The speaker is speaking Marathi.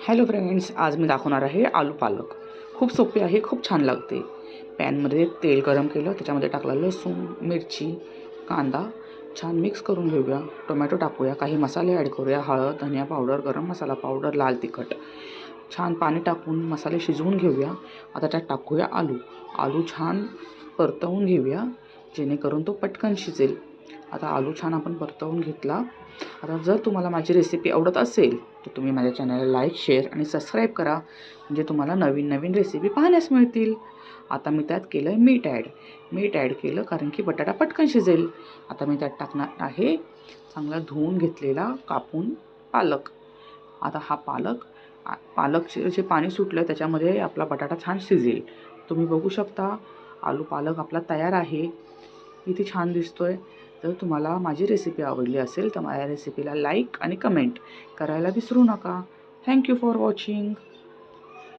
हॅलो फ्रेंड्स, आज मी दाखवणार आहे आलू पालक. खूप सोपे आहे, खूप छान लागते. पॅनमध्ये तेल गरम केलं, त्याच्यामध्ये टाकलं लसूण, मिरची, कांदा छान मिक्स करून घेऊया. टोमॅटो टाकूया, काही मसाले ॲड करूया. हळद, धनिया पावडर, गरम मसाला पावडर, लाल तिखट. छान पाणी टाकून मसाले शिजवून घेऊया. आता त्यात टाकूया आलू. आलू छान परतवून घेऊया, जेणेकरून तो पटकन शिजेल. आता आलू छान आपण परतवून घेतला. आता जर तुम्हाला माझी रेसिपी आवडत असेल तर तुम्ही माझ्या चॅनलला लाईक, शेअर आणि सबस्क्राईब करा, म्हणजे तुम्हाला नवीन नवीन रेसिपी पाहण्यास मिळतील. आता मी त्यात केलं आहे मीठ ॲड केलं, कारण की बटाटा पटकन शिजेल. आता मी त्यात टाकणार आहे चांगला धुवून घेतलेला कापून पालक. आता हा पालकचे जे पाणी सुटलं त्याच्यामध्ये आपला बटाटा छान शिजेल. तुम्ही बघू शकता आलू पालक आपला तयार आहे. किती छान दिसतोय. जर तुम्हाला माझी रेसिपी आवडली असेल तर माझ्या रेसिपीला लाईक आणि कमेंट करायला विसरू नका. Thank you for watching.